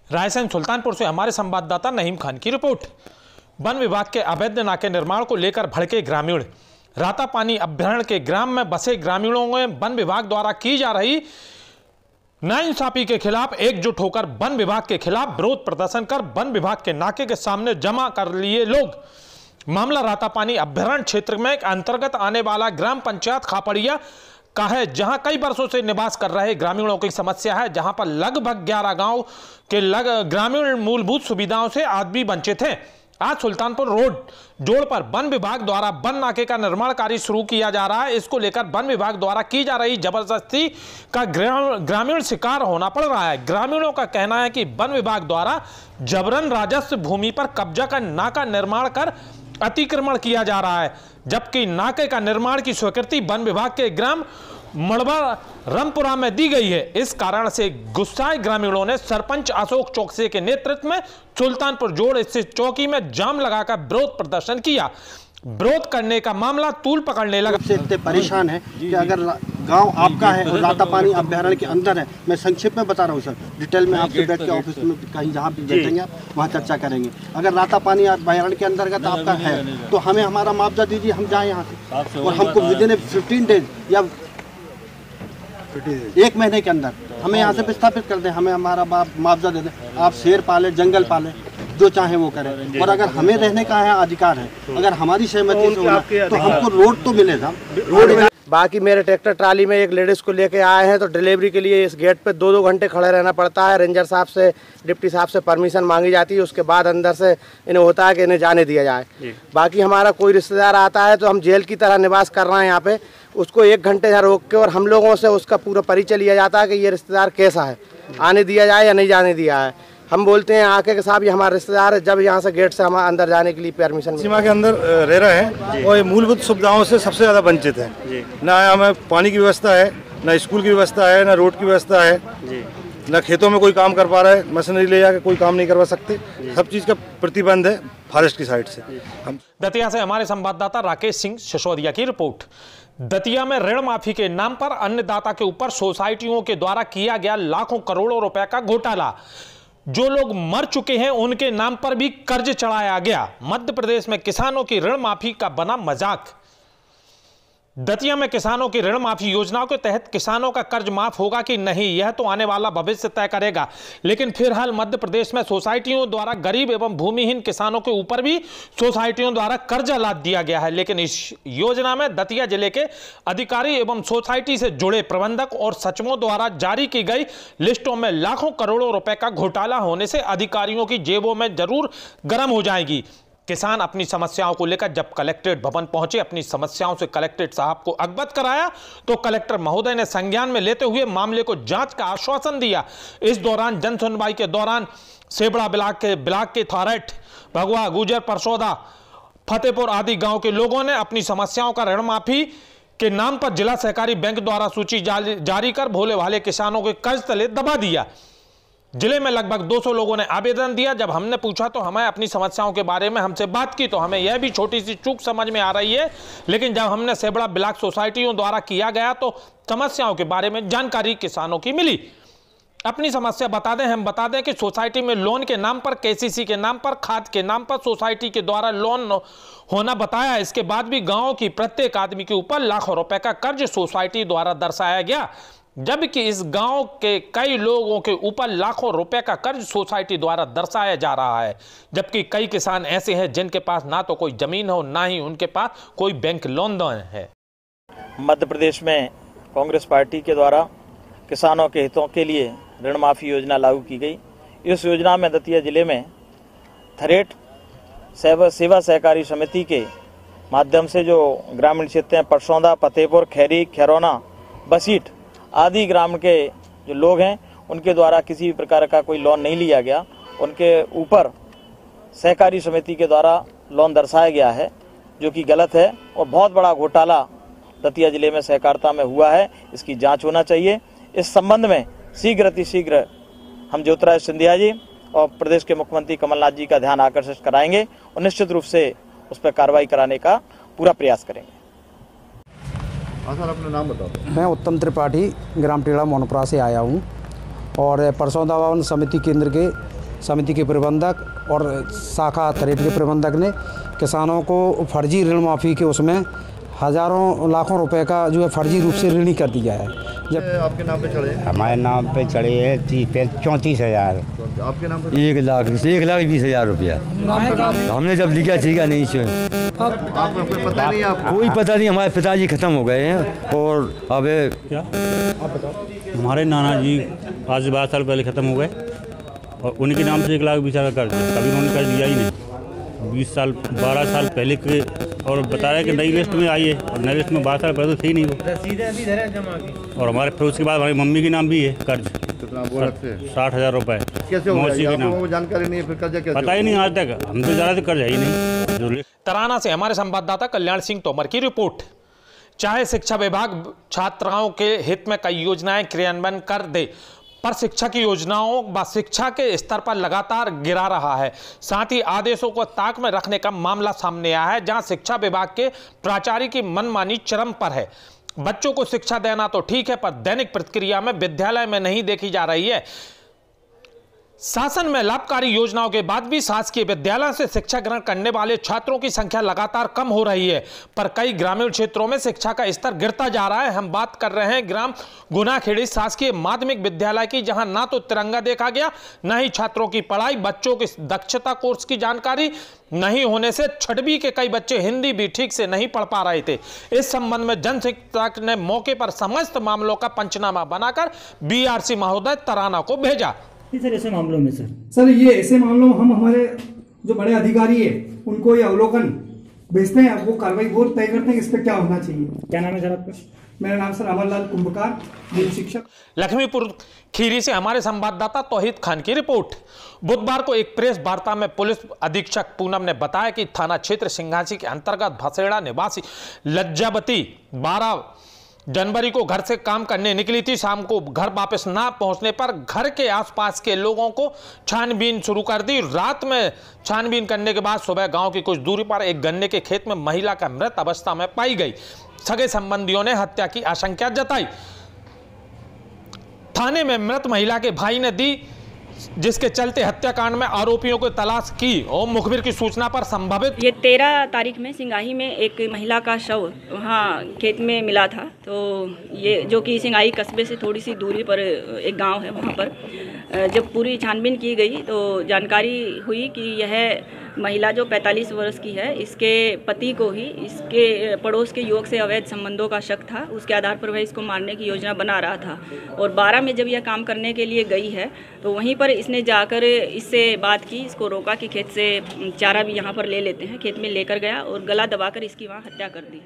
रायसेन सुल्तानपुर से हमारे संवाददाता नहीम खान की रिपोर्ट। वन विभाग के अवैध नाके निर्माण को लेकर भड़के ग्रामीण। रातापानी अभ्यारण्य के ग्राम में बसे ग्रामीणों में वन विभाग द्वारा की जा रही नाइंसाफी के खिलाफ एकजुट होकर वन विभाग के खिलाफ विरोध प्रदर्शन कर वन विभाग के नाके के सामने जमा कर लिए लोग। मामला रातापानी अभ्यारण्य क्षेत्र में अंतर्गत आने वाला ग्राम पंचायत खापड़िया का है, जहां कई वर्षों से निवास कर रहे ग्रामीणों की समस्या है, जहां पर लगभग 11 गांव के ग्रामीण मूलभूत सुविधाओं से आज भी वंचित हैं। आज सुल्तानपुर रोड जोड़ पर वन विभाग द्वारा वन नाके का निर्माण कार्य शुरू किया जा रहा है। इसको लेकर वन विभाग द्वारा की जा रही जबरदस्ती का ग्रामीण शिकार होना पड़ रहा है। ग्रामीणों का कहना है कि वन विभाग द्वारा जबरन राजस्व भूमि पर कब्जा का नाका निर्माण कर अतिक्रमण किया जा रहा है, जबकि नाके का निर्माण की स्वीकृति वन विभाग के ग्राम मड़वा रामपुरा में दी गई है। इस कारण से गुस्साए ग्रामीणों ने सरपंच अशोक चौकसी के नेतृत्व में सुल्तानपुर जोड़ स्थित चौकी में जाम लगाकर विरोध प्रदर्शन किया। विरोध करने का मामला तूल पकड़ने लगा। से इतने परेशान है कि अगर गांव आपका है और रातापानी अभ्यारण्य के अंदर है, मैं संक्षेप में बता रहा हूँ सर, डिटेल में आपसे बैठ के ऑफिस में कहीं जहाँ भी बैठेंगे आप वहाँ चर्चा करेंगे। अगर रातापानी अभ्यारण्य के अंतर्गत आपका है तो हमें हमारा मुआवजा दीजिए, हम जाएँ यहाँ से और हमको विदिन 15 डेज या 1 महीने के अंदर हमें यहाँ से विस्थापित कर दें, हमें हमारा मुआवजा दे दें। आप शेर पाले, जंगल पाले, जो चाहे वो करें, और अगर हमें रहने का है अधिकार है, अगर हमारी सहमति से होना तो हमको रोड तो मिलेगा। रोड बाकी मेरे ट्रैक्टर ट्राली में एक लेडीज़ को लेके आए हैं तो डिलीवरी के लिए इस गेट पे 2-2 घंटे खड़े रहना पड़ता है। रेंजर साहब से, डिप्टी साहब से परमिशन मांगी जाती है, उसके बाद अंदर से इन्हें होता है कि इन्हें जाने दिया जाए। बाकी हमारा कोई रिश्तेदार आता है तो हम जेल की तरह निवास कर रहे हैं यहाँ पे, उसको 1 घंटे यहाँ रोक के और हम लोगों से उसका पूरा परिचय लिया जाता है कि ये रिश्तेदार कैसा है, आने दिया जाए या नहीं जाने दिया है। हम बोलते हैं आके के साहब ये हमारा रिश्तेदार है, जब यहाँ से गेट से हम अंदर जाने के लिए परमिशन सीमा के अंदर रह रहे हैं और ये मूलभूत सुविधाओं से सबसे ज़्यादा वंचित है। ना हमें पानी की व्यवस्था है, ना स्कूल की व्यवस्था है, ना रोड की व्यवस्था है, ना खेतों में कोई काम कर पा रहा है, मशीनरी ले जाकर कोई काम नहीं करवा सकते। सब चीज़ का प्रतिबंध है फॉरेस्ट की साइड से। हम दतिया से हमारे संवाददाता राकेश सिंह सिसोदिया की रिपोर्ट। दतिया में ऋण माफी के नाम पर अन्नदाता के ऊपर सोसाइटियों के द्वारा किया गया लाखों करोड़ों रुपए का घोटाला। जो लोग मर चुके हैं उनके नाम पर भी कर्ज चढ़ाया गया। मध्य प्रदेश में किसानों की ऋण माफी का बना मजाक। दतिया में किसानों की ऋण माफी योजनाओं के तहत किसानों का कर्ज माफ होगा कि नहीं, यह तो आने वाला भविष्य तय करेगा। लेकिन फिलहाल मध्य प्रदेश में सोसाइटियों द्वारा गरीब एवं भूमिहीन किसानों के ऊपर भी सोसाइटियों द्वारा कर्जा लाद दिया गया है। लेकिन इस योजना में दतिया जिले के अधिकारी एवं सोसाइटी से जुड़े प्रबंधक और सचिवों द्वारा जारी की गई लिस्टों में लाखों करोड़ों रुपए का घोटाला होने से अधिकारियों की जेबों में जरूर गर्म हो जाएगी। किसान अपनी समस्याओं को लेकर जब कलेक्ट्रेट भवन पहुंचे, अपनी समस्याओं से कलेक्ट्रेट साहब को अवगत कराया तो कलेक्टर महोदय ने संज्ञान में लेते हुए मामले को जांच का आश्वासन दिया। इस दौरान जन सुनवाई के दौरान सेबड़ा ब्लॉक के थारेट, भगवा, गुजर, परसौदा, फतेहपुर आदि गांव के लोगों ने अपनी समस्याओं का ऋण माफी के नाम पर जिला सहकारी बैंक द्वारा सूची जारी कर भोले भाले किसानों के कर्ज तले दबा दिया। जिले में लगभग 200 लोगों ने आवेदन दिया। जब हमने पूछा तो हमें अपनी समस्याओं के बारे में हमसे बात की तो हमें यह भी छोटी सी चूक समझ में आ रही है। लेकिन जब हमने सेबड़ा ब्लॉक सोसाइटियों द्वारा किया गया तो समस्याओं के बारे में जानकारी किसानों की मिली। अपनी समस्या बता दें, हम बता दें कि सोसाइटी में लोन के नाम पर, केसीसी के नाम पर, खाद के नाम पर सोसाइटी के द्वारा लोन होना बताया। इसके बाद भी गाँव की प्रत्येक आदमी के ऊपर लाखों रुपए का कर्ज सोसाइटी द्वारा दर्शाया गया, जबकि इस गांव के कई लोगों के ऊपर लाखों रुपए का कर्ज सोसाइटी द्वारा दर्शाया जा रहा है। जबकि कई किसान ऐसे हैं जिनके पास ना तो कोई जमीन हो, ना ही उनके पास कोई बैंक लोन है। मध्य प्रदेश में कांग्रेस पार्टी के द्वारा किसानों के हितों के लिए ऋण माफी योजना लागू की गई। इस योजना में दतिया जिले में थरेट सेवा सहकारी समिति के माध्यम से जो ग्रामीण क्षेत्र हैं, परसौदा, फतेहपुर, खैरी, खैरौना, बसीट आदि ग्राम के जो लोग हैं उनके द्वारा किसी भी प्रकार का कोई लोन नहीं लिया गया। उनके ऊपर सहकारी समिति के द्वारा लोन दर्शाया गया है, जो कि गलत है और बहुत बड़ा घोटाला दतिया जिले में सहकारिता में हुआ है। इसकी जांच होना चाहिए। इस संबंध में शीघ्र अतिशीघ्र हम ज्योतिराज सिंधिया जी और प्रदेश के मुख्यमंत्री कमलनाथ जी का ध्यान आकर्षित कराएंगे और निश्चित रूप से उस पर कार्रवाई कराने का पूरा प्रयास करेंगे। सर अपना नाम बताओ। मैं उत्तम त्रिपाठी ग्राम टेड़ा मोनपुरा से आया हूँ और परसौदा भवन समिति केंद्र के समिति के प्रबंधक और शाखा थरेट के प्रबंधक ने किसानों को फर्जी ऋण माफ़ी के उसमें हज़ारों लाखों रुपए का जो है फर्जी रूप से ऋणी कर दिया है। जब आपके नाम पे चढ़े, हमारे नाम पे चढ़े है 34,000, आपके नाम पे 1,20,000 रुपया हमने जब लिखा ठीक है नहीं आपको कोई पता नहीं, आपको कोई पता नहीं। हमारे पिताजी खत्म हो गए हैं और अब क्या हमारे नाना जी आज से 12 साल पहले ख़त्म हो गए और उनके नाम से 1,20,000 का कर्ज, कभी उन्होंने कर्ज दिया ही नहीं। 12 साल पहले के और बता रहे हैं कि नई लिस्ट में आई है और नई लिस्ट में 12 साल पहले तो थी नहीं वो। और हमारे फिर उसके बाद हमारी मम्मी के नाम भी है कर्ज 60,000 रुपये। कैसे हो गया? आपको जानकारी नहीं है, फिर कर्जा कैसे पता ही नहीं आज तक, हम तो ज़्यादा कर्ज है ही नहीं। तराना से हमारे संवाददाता कल्याण सिंह तोमर की रिपोर्ट। चाहे शिक्षा विभाग छात्राओं के हित में कई योजनाएं क्रियान्वयन कर दे, पर शिक्षा की योजनाओं व शिक्षा के स्तर पर लगातार गिरा रहा है। साथ ही आदेशों को ताक में रखने का मामला सामने आया है, जहां शिक्षा विभाग के प्राचार्य की मनमानी चरम पर है। बच्चों को शिक्षा देना तो ठीक है, पर दैनिक प्रक्रिया में विद्यालय में नहीं देखी जा रही है। शासन में लाभकारी योजनाओं के बाद भी शासकीय विद्यालय से शिक्षा ग्रहण करने वाले छात्रों की संख्या लगातार कम हो रही है, पर कई ग्रामीण क्षेत्रों में शिक्षा का स्तर गिरता जा रहा है। हम बात कर रहे हैं ग्राम गुनाखेड़ी शासकीय माध्यमिक विद्यालय की, जहां ना तो तिरंगा देखा गया, न ही छात्रों की पढ़ाई, बच्चों की दक्षता कोर्स की जानकारी नहीं होने से छठवीं के कई बच्चे हिंदी भी ठीक से नहीं पढ़ पा रहे थे। इस संबंध में जनशिक्षक ने मौके पर समस्त मामलों का पंचनामा बनाकर BRC महोदय तराना को भेजा। सर ऐसे मामलों में सर ये ऐसे मामलों में हम हमारे जो बड़े अधिकारी है उनको ये अवलोकन भेजते हैं, वो कार्रवाई वो तय करते हैं इस पे क्या होना चाहिए। क्या नाम है सर आपका? मेरा नाम सर अमरलाल कुंभकार, जेल शिक्षक। लक्ष्मीपुर खीरी से हमारे संवाददाता तौहीद खान की रिपोर्ट। बुधवार को एक प्रेस वार्ता में पुलिस अधीक्षक पूनम ने बताया कि थाना क्षेत्र सिंघासी के अंतर्गत भसेड़ा निवासी लज्जावती 12 जनवरी को घर से काम करने निकली थी। शाम को घर वापस ना पहुंचने पर घर के आसपास के लोगों को छानबीन शुरू कर दी। रात में छानबीन करने के बाद सुबह गांव की कुछ दूरी पर एक गन्ने के खेत में महिला का मृत अवस्था में पाई गई। सगे संबंधियों ने हत्या की आशंका जताई। थाने में मृत महिला के भाई ने दी, जिसके चलते हत्याकांड में आरोपियों को तलाश की और मुखबिर की सूचना पर संभावित ये 13 तारीख में सिंगाही में एक महिला का शव वहाँ खेत में मिला था। तो ये जो कि सिंगाही कस्बे से थोड़ी सी दूरी पर एक गांव है, वहाँ पर जब पूरी छानबीन की गई तो जानकारी हुई कि यह महिला जो 45 वर्ष की है, इसके पति को ही इसके पड़ोस के युवक से अवैध संबंधों का शक था। उसके आधार पर वह इसको मारने की योजना बना रहा था और 12 में जब यह काम करने के लिए गई है तो वहीं पर इसने जाकर इससे बात की, इसको रोका कि खेत से चारा भी यहाँ पर ले लेते हैं। खेत में लेकर गया और गला दबाकर इसकी वहाँ हत्या कर दी।